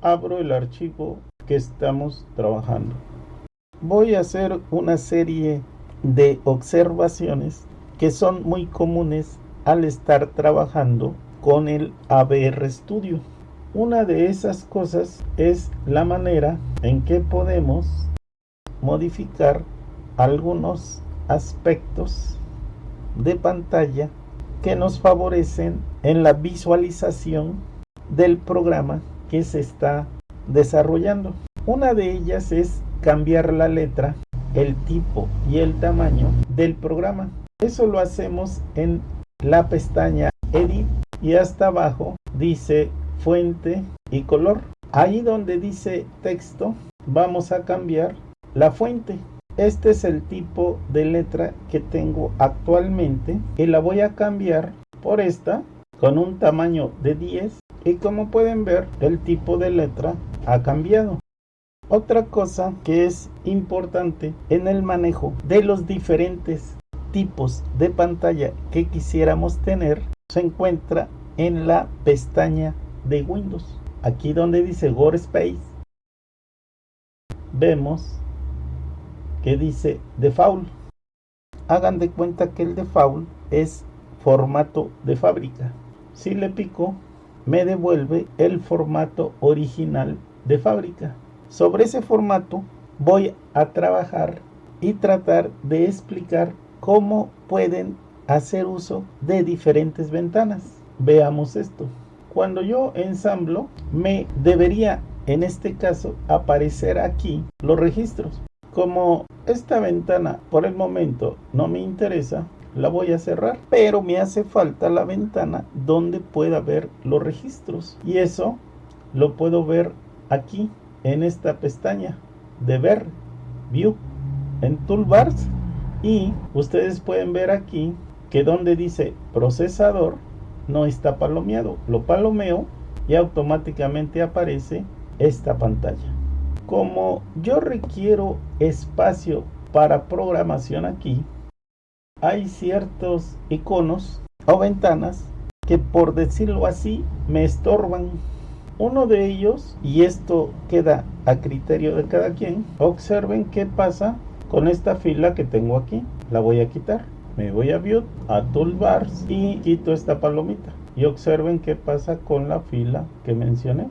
abro el archivo que estamos trabajando. Voy a hacer una serie de observaciones que son muy comunes al estar trabajando con el ABR Studio. Una de esas cosas es la manera en que podemos modificar algunos aspectos de pantalla que nos favorecen en la visualización del programa que se está desarrollando. Una de ellas es cambiar la letra, el tipo y el tamaño del programa. Eso lo hacemos en la pestaña Edit y hasta abajo dice fuente y color. Ahí donde dice texto vamos a cambiar la fuente. Este es el tipo de letra que tengo actualmente y la voy a cambiar por esta con un tamaño de 10 y como pueden ver el tipo de letra ha cambiado. Otra cosa que es importante en el manejo de los diferentes tipos de pantalla que quisiéramos tener se encuentra en la pestaña de Windows. Aquí donde dice Workspace vemos que dice Default. Hagan de cuenta que el Default es formato de fábrica. Si le pico, me devuelve el formato original de fábrica. Sobre ese formato voy a trabajar y tratar de explicar cómo pueden hacer uso de diferentes ventanas. Veamos esto. Cuando yo ensamblo, me debería en este caso aparecer aquí los registros. Como esta ventana por el momento no me interesa, la voy a cerrar, pero me hace falta la ventana donde pueda ver los registros y eso lo puedo ver aquí en esta pestaña de ver View en Toolbars y ustedes pueden ver aquí que donde dice procesador no está palomeado, lo palomeo y automáticamente aparece esta pantalla. Como yo requiero espacio para programación aquí, hay ciertos iconos o ventanas que por decirlo así me estorban. Uno de ellos, y esto queda a criterio de cada quien, observen qué pasa con esta fila que tengo aquí. La voy a quitar. Me voy a View, a Toolbars y quito esta palomita. Y observen qué pasa con la fila que mencioné.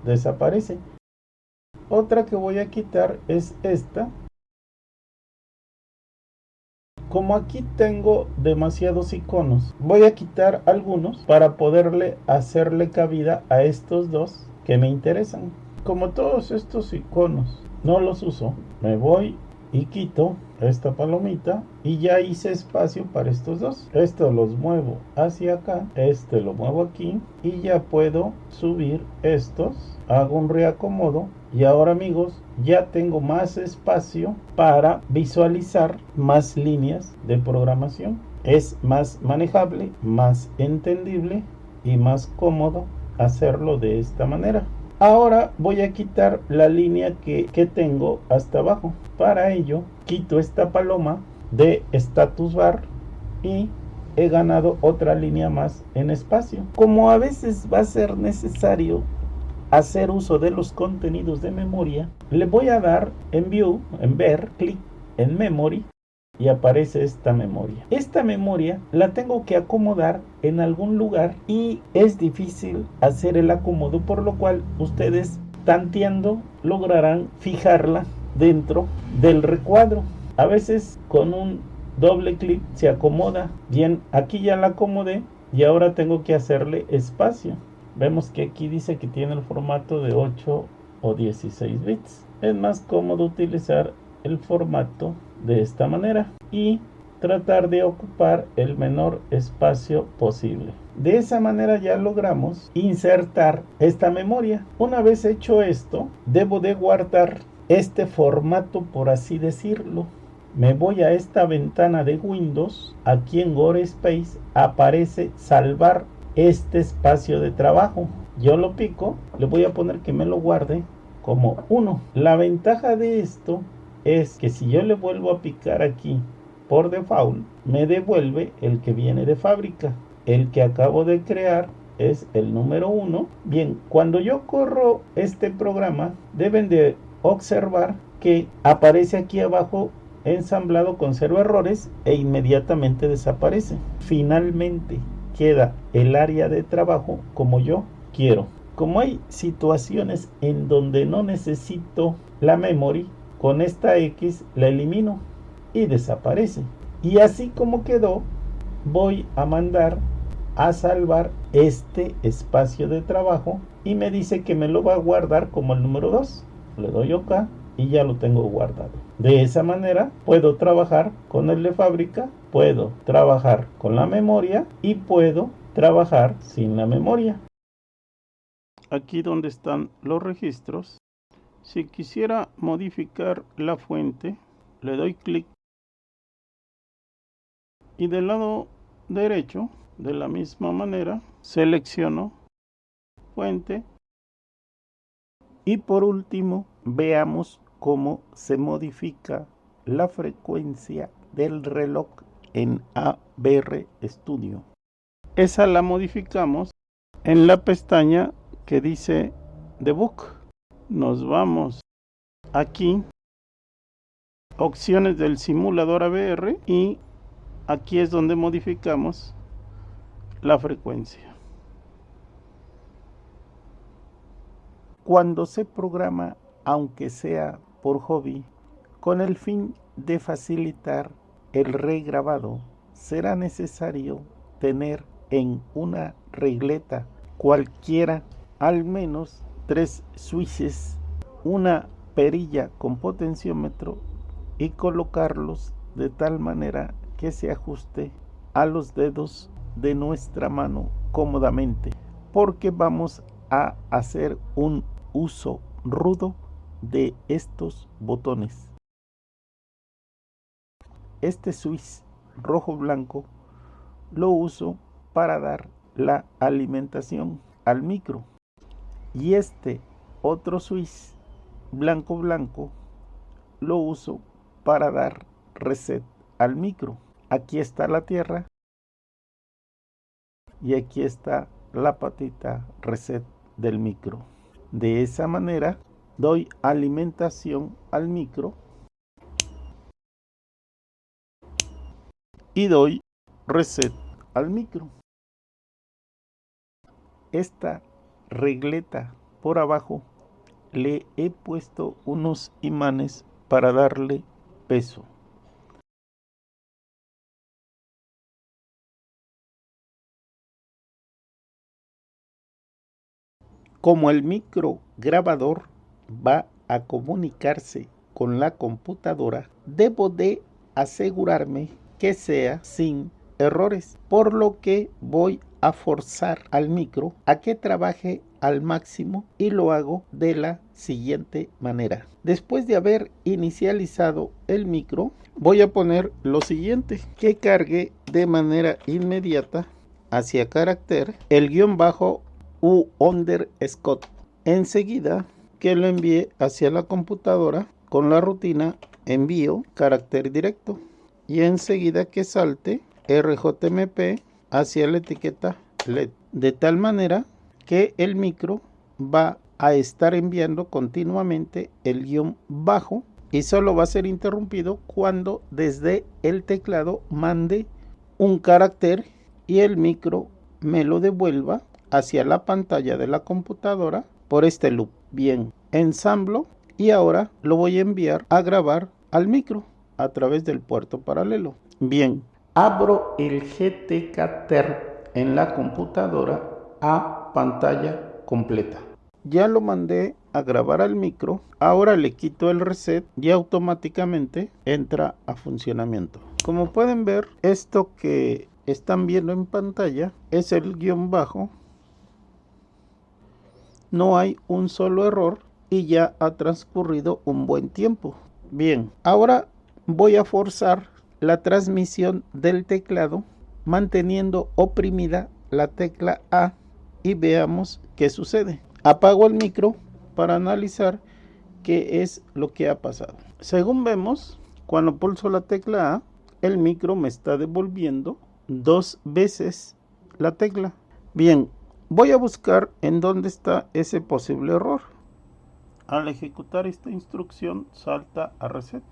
Desaparece. Otra que voy a quitar es esta. Como aquí tengo demasiados iconos, voy a quitar algunos para poderle hacerle cabida a estos dos que me interesan. Como todos estos iconos no los uso, me voy y quito esta palomita y ya hice espacio para estos dos. Esto los muevo hacia acá, este lo muevo aquí y ya puedo subir estos. Hago un reacomodo y ahora amigos ya tengo más espacio para visualizar más líneas de programación. Es más manejable, más entendible y más cómodo hacerlo de esta manera. Ahora voy a quitar la línea que tengo hasta abajo. Para ello quito esta paloma de status bar y he ganado otra línea más en espacio. Como a veces va a ser necesario hacer uso de los contenidos de memoria, le voy a dar en View, en ver, clic en Memory y aparece esta memoria. Esta memoria la tengo que acomodar en algún lugar y es difícil hacer el acomodo, por lo cual ustedes tanteando lograrán fijarla dentro del recuadro. A veces con un doble clic se acomoda. Bien, aquí ya la acomodé y ahora tengo que hacerle espacio. Vemos que aquí dice que tiene el formato de 8 o 16 bits. Es más cómodo utilizar el formato de esta manera y tratar de ocupar el menor espacio posible. De esa manera ya logramos insertar esta memoria. Una vez hecho esto, debo de guardar este formato, por así decirlo. Me voy a esta ventana de Windows. Aquí en Workspace aparece salvar este espacio de trabajo. Yo lo pico, le voy a poner que me lo guarde como 1. La ventaja de esto es que si yo le vuelvo a picar aquí por default, me devuelve el que viene de fábrica. El que acabo de crear es el número 1. Bien, cuando yo corro este programa, deben de observar que aparece aquí abajo ensamblado con 0 errores e inmediatamente desaparece. Finalmente queda el área de trabajo como yo quiero. Como hay situaciones en donde no necesito la memory, con esta X la elimino y desaparece. Y así como quedó, voy a mandar a salvar este espacio de trabajo y me dice que me lo va a guardar como el número 2. Le doy OK y ya lo tengo guardado. De esa manera puedo trabajar con el de fábrica, puedo trabajar con la memoria y puedo trabajar sin la memoria. Aquí donde están los registros, si quisiera modificar la fuente, le doy clic y del lado derecho, de la misma manera, selecciono fuente y por último veamos cómo se modifica la frecuencia del reloj en ABR Studio. Esa la modificamos en la pestaña que dice Debug. Nos vamos aquí, opciones del simulador ABR, y aquí es donde modificamos la frecuencia. Cuando se programa, aunque sea por hobby, con el fin de facilitar el regrabado, será necesario tener en una regleta cualquiera al menos 3 switches, una perilla con potenciómetro y colocarlos de tal manera que se ajuste a los dedos de nuestra mano cómodamente, porque vamos a hacer un uso rudo de estos botones. Este switch rojo blanco lo uso para dar la alimentación al micro y este otro switch blanco blanco lo uso para dar reset al micro. Aquí está la tierra y aquí está la patita reset del micro. De esa manera doy alimentación al micro y doy reset al micro. Esta regleta por abajo le he puesto unos imanes para darle peso. Como el micro grabador va a comunicarse con la computadora, debo de asegurarme que sea sin errores, por lo que voy a forzar al micro a que trabaje al máximo y lo hago de la siguiente manera. Después de haber inicializado el micro, voy a poner lo siguiente: que cargue de manera inmediata hacia carácter el guión bajo U_Scott. Enseguida que lo envíe hacia la computadora con la rutina envío carácter directo y enseguida que salte RJMP hacia la etiqueta LED, de tal manera que el micro va a estar enviando continuamente el guión bajo y solo va a ser interrumpido cuando desde el teclado mande un carácter y el micro me lo devuelva hacia la pantalla de la computadora por este loop. Bien, ensamblo y ahora lo voy a enviar a grabar al micro a través del puerto paralelo. Bien, abro el GTK en la computadora a pantalla completa. Ya lo mandé a grabar al micro. Ahora le quito el reset y automáticamente entra a funcionamiento. Como pueden ver, esto que están viendo en pantalla es el guión bajo. No hay un solo error y ya ha transcurrido un buen tiempo. Bien, ahora voy a forzar la transmisión del teclado manteniendo oprimida la tecla A y veamos qué sucede. Apago el micro para analizar qué es lo que ha pasado. Según vemos, cuando pulso la tecla A, el micro me está devolviendo 2 veces la tecla. Bien, Voy a buscar en dónde está ese posible error. Al ejecutar esta instrucción, salta a reset.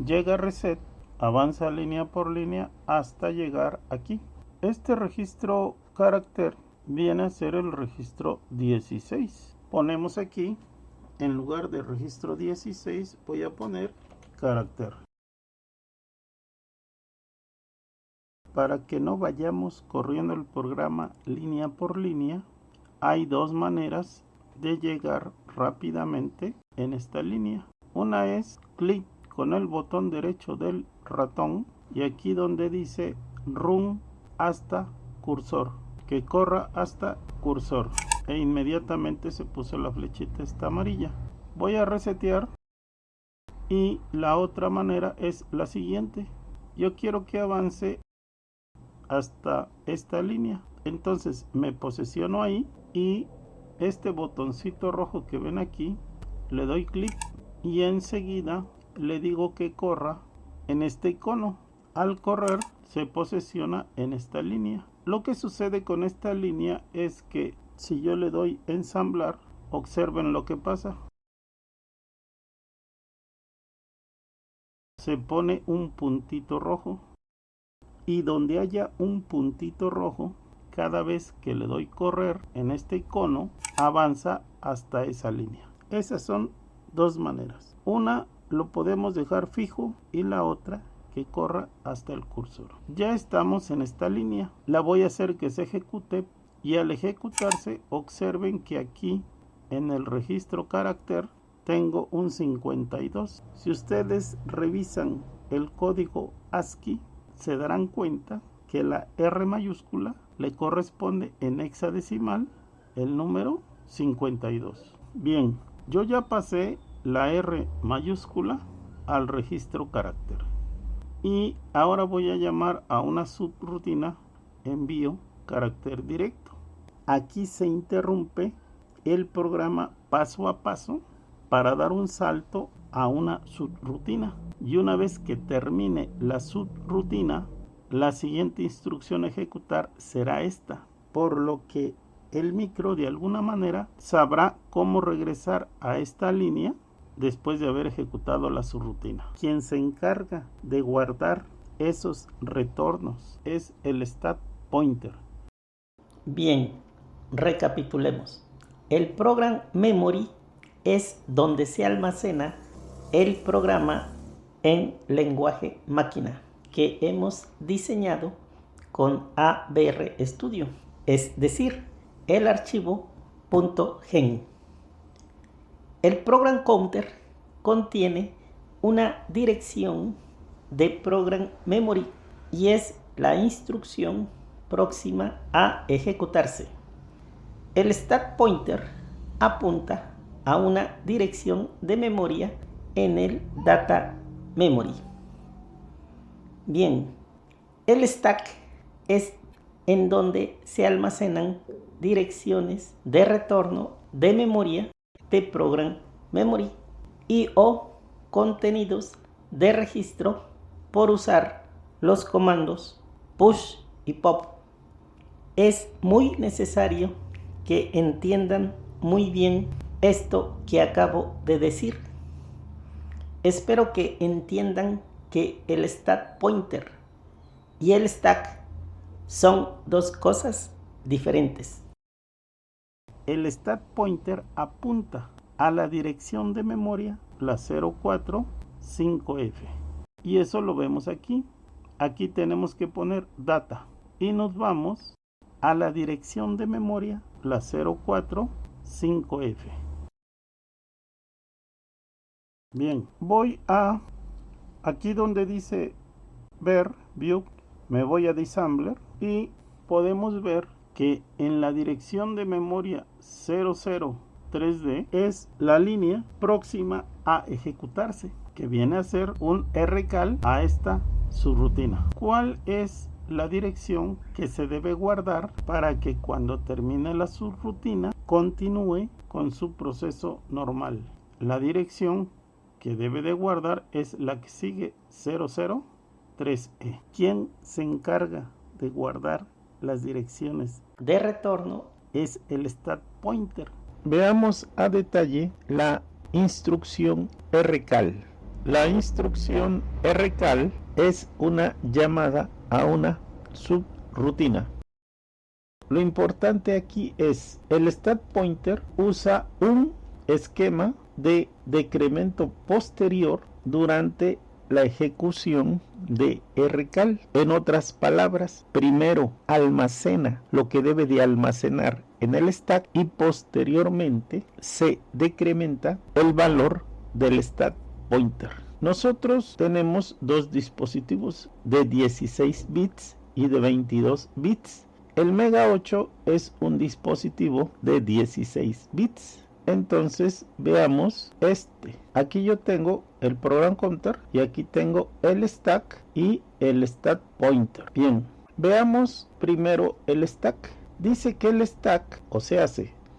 Llega a reset, avanza línea por línea hasta llegar aquí. Este registro carácter viene a ser el registro 16. Ponemos aquí, en lugar de registro 16, voy a poner carácter. Para que no vayamos corriendo el programa línea por línea, hay dos maneras de llegar rápidamente en esta línea. Una es clic con el botón derecho del ratón y aquí donde dice run hasta cursor, que corra hasta cursor, e inmediatamente se puso la flechita esta amarilla. Voy a resetear y la otra manera es la siguiente. Yo quiero que avance hasta esta línea, entonces me posiciono ahí y este botoncito rojo que ven aquí le doy clic y enseguida le digo que corra en este icono. Al correr se posiciona en esta línea. Lo que sucede con esta línea es que si yo le doy ensamblar, observen lo que pasa. Se pone un puntito rojo y donde haya un puntito rojo, cada vez que le doy correr en este icono, avanza hasta esa línea. Esas son dos maneras. Una lo podemos dejar fijo y la otra que corra hasta el cursor. Ya estamos en esta línea. La voy a hacer que se ejecute y al ejecutarse observen que aquí en el registro carácter tengo un 52. Si ustedes revisan el código ASCII se darán cuenta que la R mayúscula le corresponde en hexadecimal el número 52. Bien, yo ya pasé la R mayúscula al registro carácter y ahora voy a llamar a una subrutina envío carácter directo. Aquí se interrumpe el programa paso a paso para dar un salto a una subrutina, y una vez que termine la subrutina, la siguiente instrucción a ejecutar será esta, por lo que el micro de alguna manera sabrá cómo regresar a esta línea después de haber ejecutado la subrutina. Quien se encarga de guardar esos retornos es el stat pointer. Bien, recapitulemos. El program memory es donde se almacena el programa en lenguaje máquina que hemos diseñado con ABR Studio, es decir, el archivo .gen. El program counter contiene una dirección de program memory y es la instrucción próxima a ejecutarse. El stack pointer apunta a una dirección de memoria en el data memory. Bien, el stack es en donde se almacenan direcciones de retorno de memoria de program memory y o contenidos de registro por usar los comandos push y pop. Es muy necesario que entiendan muy bien esto que acabo de decir. Espero que entiendan que el stack pointer y el stack son dos cosas diferentes. El stack pointer apunta a la dirección de memoria, la 045F. Y eso lo vemos aquí. Aquí tenemos que poner data y nos vamos a la dirección de memoria, la 045F. Bien, voy a aquí donde dice ver, view, me voy a disassembler y podemos ver que en la dirección de memoria 003D es la línea próxima a ejecutarse, que viene a ser un rcal a esta subrutina. ¿Cuál es la dirección que se debe guardar para que cuando termine la subrutina continúe con su proceso normal? La dirección que debe de guardar es la que sigue 003E. ¿Quién se encarga de guardar las direcciones de retorno es el stack pointer. Veamos a detalle la instrucción rcal. La instrucción rcal es una llamada a una subrutina. Lo importante aquí es el stack pointer usa un esquema de decremento posterior durante la ejecución de rcal. En otras palabras, primero almacena lo que debe de almacenar en el stack y posteriormente se decrementa el valor del stack pointer. Nosotros tenemos dos dispositivos de 16 bits y de 22 bits. El Mega 8 es un dispositivo de 16 bits. Entonces veamos este. Aquí yo tengo el program counter y aquí tengo el stack y el stack pointer. Bien, veamos primero el stack. Dice que el stack, o sea,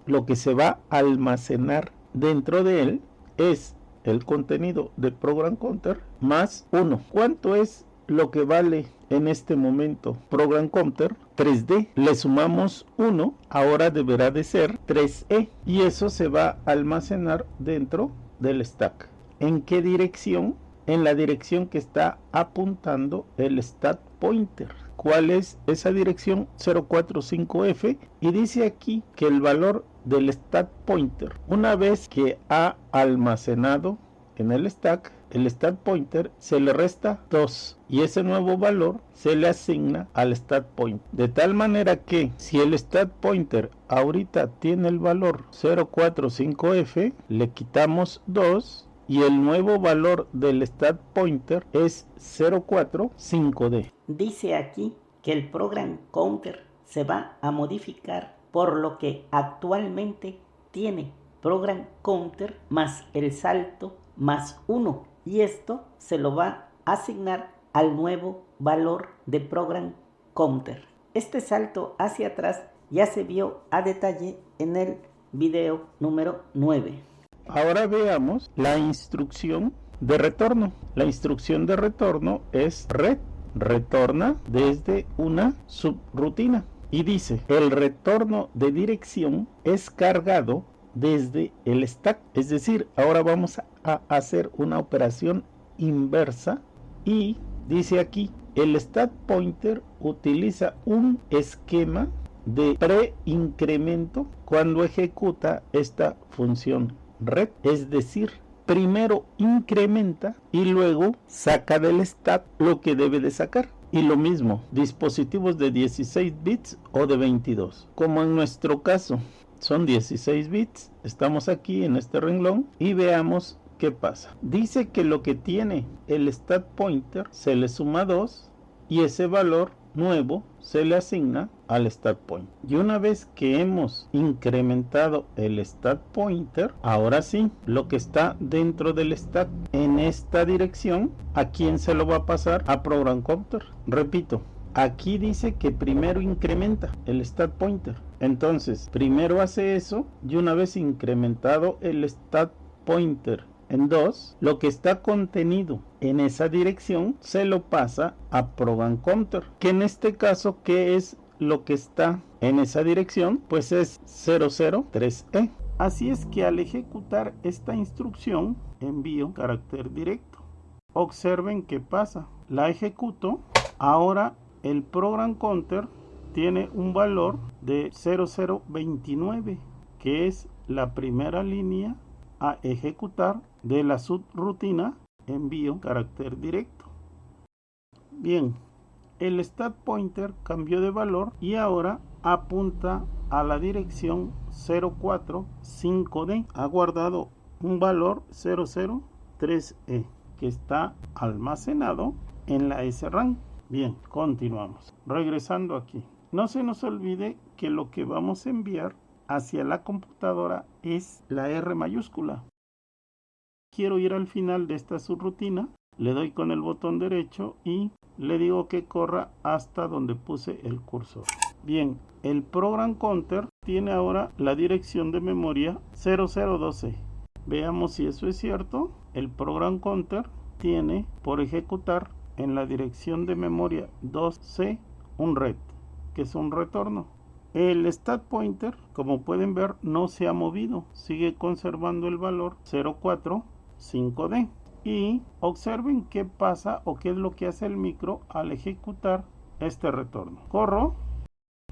lo que se va a almacenar dentro de él es el contenido del program counter más 1. ¿Cuánto es lo que vale en este momento program counter? 3D. Le sumamos 1, ahora deberá de ser 3E y eso se va a almacenar dentro del stack. ¿En qué dirección? En la dirección que está apuntando el stack pointer. ¿Cuál es esa dirección? 045F, y dice aquí que el valor del stack pointer, una vez que ha almacenado en el stack pointer, se le resta 2 y ese nuevo valor se le asigna al stack pointer, de tal manera que si el stack pointer ahorita tiene el valor 045F, le quitamos 2 y el nuevo valor del stack pointer es 045D. Dice aquí que el program counter se va a modificar, por lo que actualmente tiene program counter más el salto más 1, y esto se lo va a asignar al nuevo valor de program counter. Este salto hacia atrás ya se vio a detalle en el video número 9. Ahora veamos la instrucción de retorno. La instrucción de retorno es ret. Retorna desde una subrutina y dice: el retorno de dirección es cargado desde el stack. Es decir, ahora vamos a hacer una operación inversa y dice aquí: el stack pointer utiliza un esquema de preincremento cuando ejecuta esta función ret, es decir, primero incrementa y luego saca del stack lo que debe de sacar. Y lo mismo, dispositivos de 16 bits o de 22. Como en nuestro caso son 16 bits, estamos aquí en este renglón y veamos qué pasa. Dice que lo que tiene el stack pointer se le suma 2 y ese valor nuevo se le asigna al stack pointer. Y una vez que hemos incrementado el stack pointer, ahora sí, lo que está dentro del stack en esta dirección, ¿a quién se lo va a pasar? A program counter. Repito, aquí dice que primero incrementa el stack pointer. Entonces, primero hace eso y una vez incrementado el stack pointer en 2, lo que está contenido en esa dirección se lo pasa a program counter, que en este caso, ¿qué es lo que está en esa dirección? Pues es 003E. Así es que al ejecutar esta instrucción, envío carácter directo. Observen qué pasa. La ejecuto. Ahora el program counter tiene un valor de 0029, que es la primera línea a ejecutar de la subrutina envío carácter directo. Bien, el stack pointer cambió de valor y ahora apunta a la dirección 045D. Ha guardado un valor 003E que está almacenado en la SRAM. Bien, continuamos. Regresando aquí. No se nos olvide que lo que vamos a enviar hacia la computadora es la R mayúscula. Quiero ir al final de esta subrutina, le doy con el botón derecho y le digo que corra hasta donde puse el cursor. Bien, el program counter tiene ahora la dirección de memoria 0012. Veamos si eso es cierto. El program counter tiene por ejecutar en la dirección de memoria 2C un ret, que es un retorno. El stat pointer, como pueden ver, no se ha movido, sigue conservando el valor 045D. Y observen qué pasa o qué es lo que hace el micro al ejecutar este retorno. Corro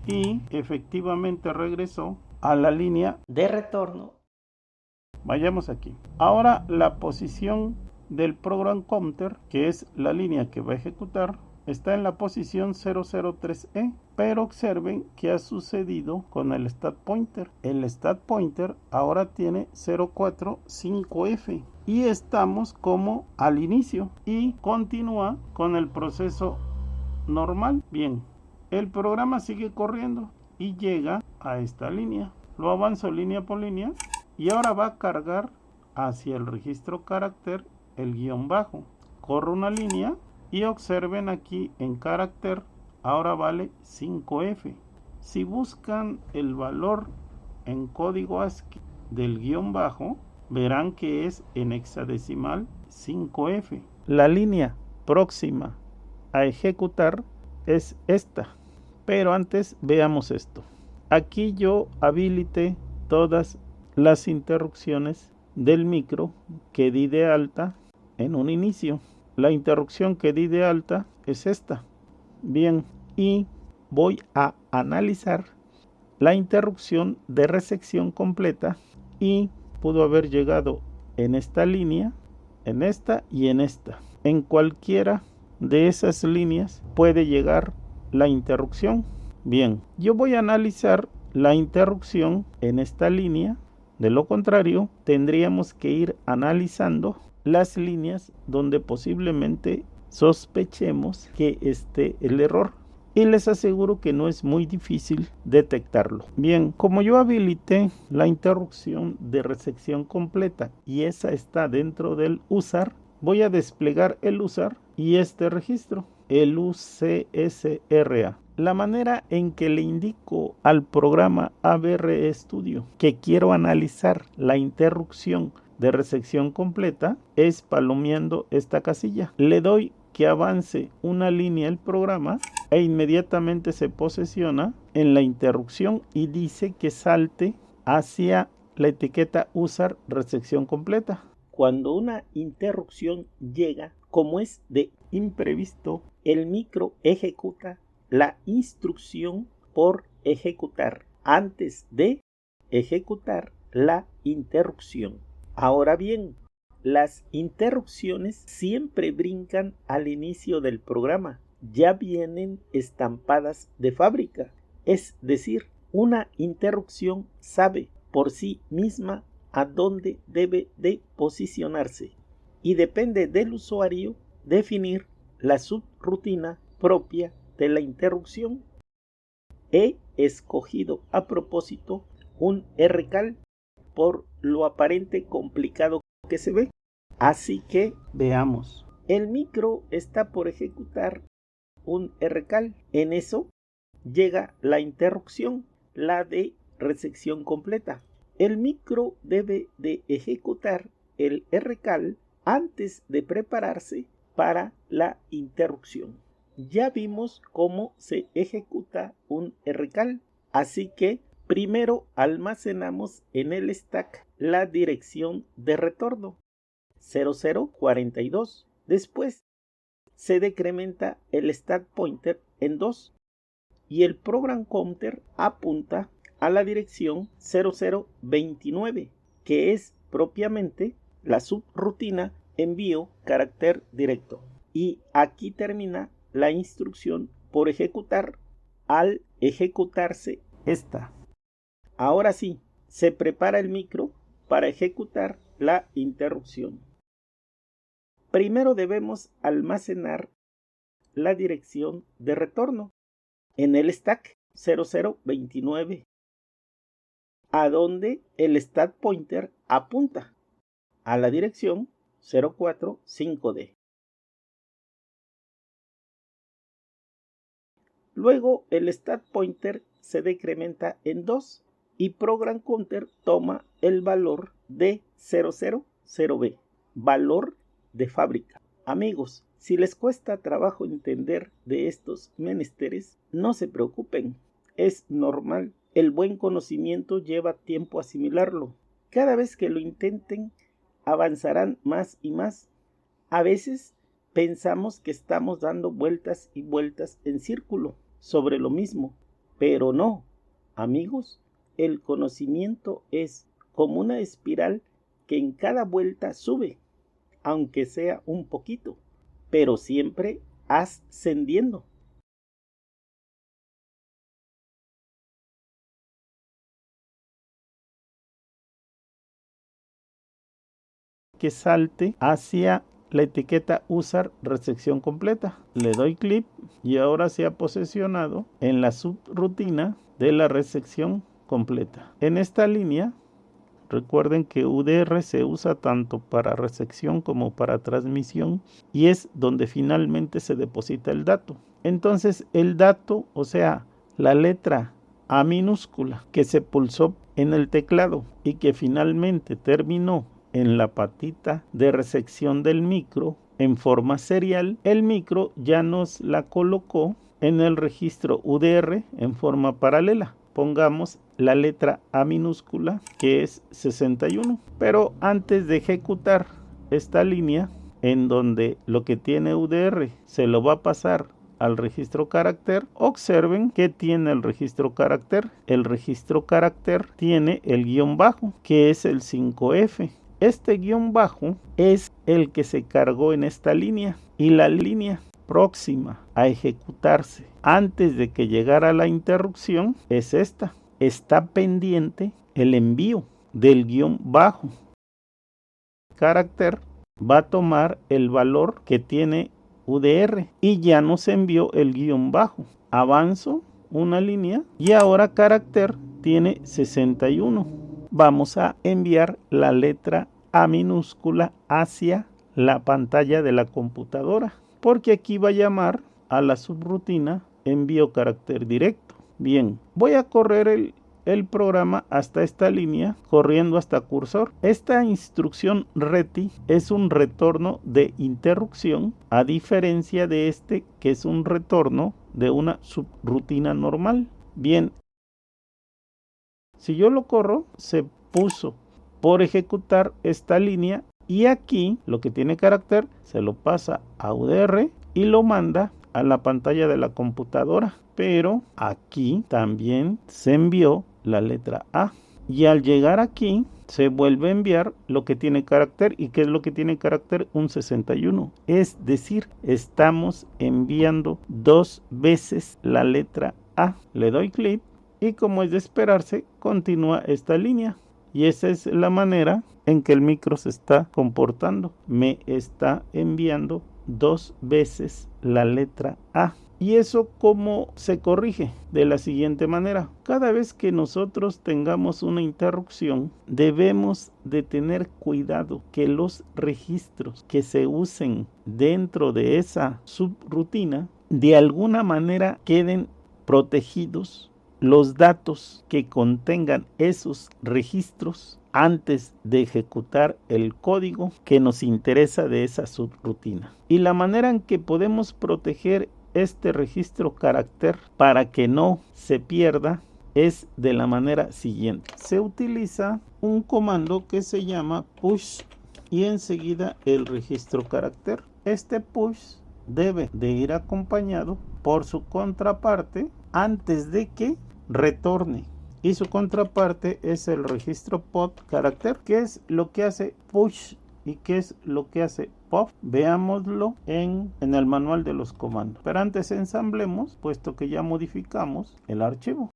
y efectivamente regresó a la línea de retorno. Vayamos aquí. Ahora la posición del program counter, que es la línea que va a ejecutar, está en la posición 003E, pero observen qué ha sucedido con el stat pointer. El stat pointer ahora tiene 045F y estamos como al inicio y continúa con el proceso normal. Bien, el programa sigue corriendo y llega a esta línea. Lo avanzo línea por línea y ahora va a cargar hacia el registro carácter el guión bajo. Corro una línea y observen aquí en carácter ahora vale 5F. Si buscan el valor en código ASCII del guión bajo, verán que es en hexadecimal 5F. La línea próxima a ejecutar es esta, pero antes veamos esto. Aquí yo habilité todas las interrupciones del micro que di de alta en un inicio. La interrupción que di de alta es esta. Bien, y voy a analizar la interrupción de resección completa y pudo haber llegado en esta línea, en esta y en esta. En cualquiera de esas líneas puede llegar la interrupción. Bien, yo voy a analizar la interrupción en esta línea. De lo contrario, tendríamos que ir analizando las líneas donde posiblemente sospechemos que esté el error. Y les aseguro que no es muy difícil detectarlo. Bien, como yo habilité la interrupción de resección completa y esa está dentro del usar, voy a desplegar el usar y este registro, el UCSRA. La manera en que le indico al programa ABR Studio que quiero analizar la interrupción de resección completa es palomeando esta casilla. Le doy que avance una línea el programa e inmediatamente se posiciona en la interrupción y dice que salte hacia la etiqueta usar resección completa. Cuando una interrupción llega, como es de imprevisto, el micro ejecuta la instrucción por ejecutar antes de ejecutar la interrupción. Ahora bien, las interrupciones siempre brincan al inicio del programa. Ya vienen estampadas de fábrica. Es decir, una interrupción sabe por sí misma a dónde debe de posicionarse y depende del usuario definir la subrutina propia de la interrupción. He escogido a propósito un RCAL por lo aparente complicado que se ve. Así que veamos. El micro está por ejecutar un RCAL. En eso llega la interrupción, la de resección completa. El micro debe de ejecutar el RCAL antes de prepararse para la interrupción. Ya vimos cómo se ejecuta un RCAL, así que primero almacenamos en el stack la dirección de retorno 0042. Después se decrementa el stat pointer en 2 y el program counter apunta a la dirección 0029, que es propiamente la subrutina envío carácter directo. Y aquí termina la instrucción por ejecutar al ejecutarse esta. Ahora sí, se prepara el micro para ejecutar la interrupción. Primero debemos almacenar la dirección de retorno en el stack 0029, a donde el stat pointer apunta a la dirección 045D. Luego el stat pointer se decrementa en 2 y program counter toma el valor de 000B, valor de fábrica. Amigos, si les cuesta trabajo entender de estos menesteres, no se preocupen. es normal. El buen conocimiento lleva tiempo asimilarlo. Cada vez que lo intenten, avanzarán más y más. A veces pensamos que estamos dando vueltas y vueltas en círculo sobre lo mismo, pero no, amigos, el conocimiento es como una espiral que en cada vuelta sube, aunque sea un poquito, pero siempre ascendiendo. Que salte hacia la etiqueta usar recepción completa. Le doy clic y ahora se ha posesionado en la subrutina de la recepción completa. En esta línea, recuerden que UDR se usa tanto para recepción como para transmisión y es donde finalmente se deposita el dato. Entonces el dato, o sea, la letra A minúscula que se pulsó en el teclado y que finalmente terminó en la patita de recepción del micro en forma serial, el micro ya nos la colocó en el registro UDR en forma paralela. Pongamos la letra A minúscula que es 61, pero antes de ejecutar esta línea en donde lo que tiene UDR se lo va a pasar al registro carácter, observen que tiene el registro carácter. El registro carácter tiene el guión bajo que es el 5F. Este guión bajo es el que se cargó en esta línea y la línea próxima a ejecutarse antes de que llegara la interrupción es esta. Está pendiente el envío del guión bajo. El carácter va a tomar el valor que tiene UDR y ya nos envió el guión bajo. Avanzo una línea y ahora carácter tiene 61. Vamos a enviar la letra A minúscula hacia la pantalla de la computadora, porque aquí va a llamar a la subrutina envío carácter directo. Bien, voy a correr el programa hasta esta línea, corriendo hasta cursor. Esta instrucción RETI es un retorno de interrupción, a diferencia de este que es un retorno de una subrutina normal. Bien, si yo lo corro, se puso por ejecutar esta línea y aquí lo que tiene carácter se lo pasa a UDR y lo manda a la pantalla de la computadora. Pero aquí también se envió la letra A y al llegar aquí se vuelve a enviar lo que tiene carácter. ¿Y qué es lo que tiene carácter? Un 61. Es decir, estamos enviando 2 veces la letra A. Le doy clic y como es de esperarse, continúa esta línea. Y esa es la manera en que el micro se está comportando. Me está enviando 2 veces la letra A. ¿Y eso cómo se corrige? De la siguiente manera. Cada vez que nosotros tengamos una interrupción, debemos de tener cuidado que los registros que se usen dentro de esa subrutina de alguna manera queden protegidos. Los datos que contengan esos registros antes de ejecutar el código que nos interesa de esa subrutina. Y la manera en que podemos proteger este registro carácter para que no se pierda es de la manera siguiente. Se utiliza un comando que se llama push y enseguida el registro carácter. Este push debe de ir acompañado por su contraparte antes de que retorne, y su contraparte es el registro pop carácter. ¿Qué es lo que hace push y qué es lo que hace pop? Veámoslo en el manual de los comandos, pero antes ensamblemos, puesto que ya modificamos el archivo.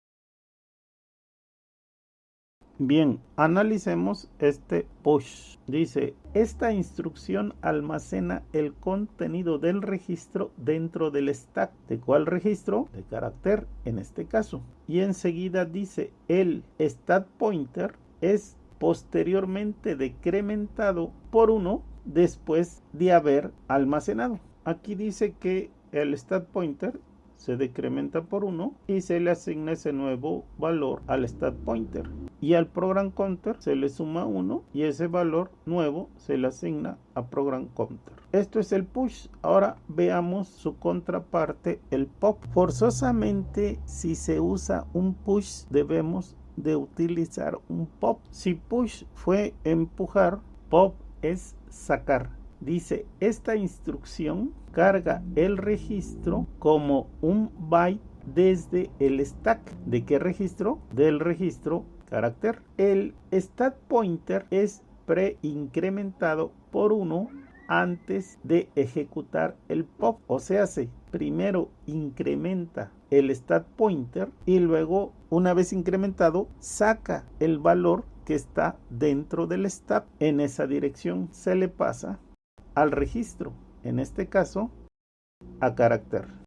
Bien, analicemos este push. Dice, esta instrucción almacena el contenido del registro dentro del stack. ¿De cuál registro? De carácter en este caso. Y enseguida dice, el stat pointer es posteriormente decrementado por 1 después de haber almacenado. Aquí dice que el stat pointer se decrementa por 1 y se le asigna ese nuevo valor al stat pointer, y al program counter se le suma 1 y ese valor nuevo se le asigna a program counter. Esto es el push. Ahora veamos su contraparte, el pop. Forzosamente, si se usa un push, debemos de utilizar un pop. Si push fue empujar, pop es sacar. Dice, esta instrucción carga el registro como un byte desde el stack. ¿De qué registro? Del registro carácter. El stack pointer es preincrementado por 1 antes de ejecutar el pop. O sea, primero incrementa el stack pointer y luego, una vez incrementado, saca el valor que está dentro del stack. En esa dirección se le pasa al registro, en este caso a carácter.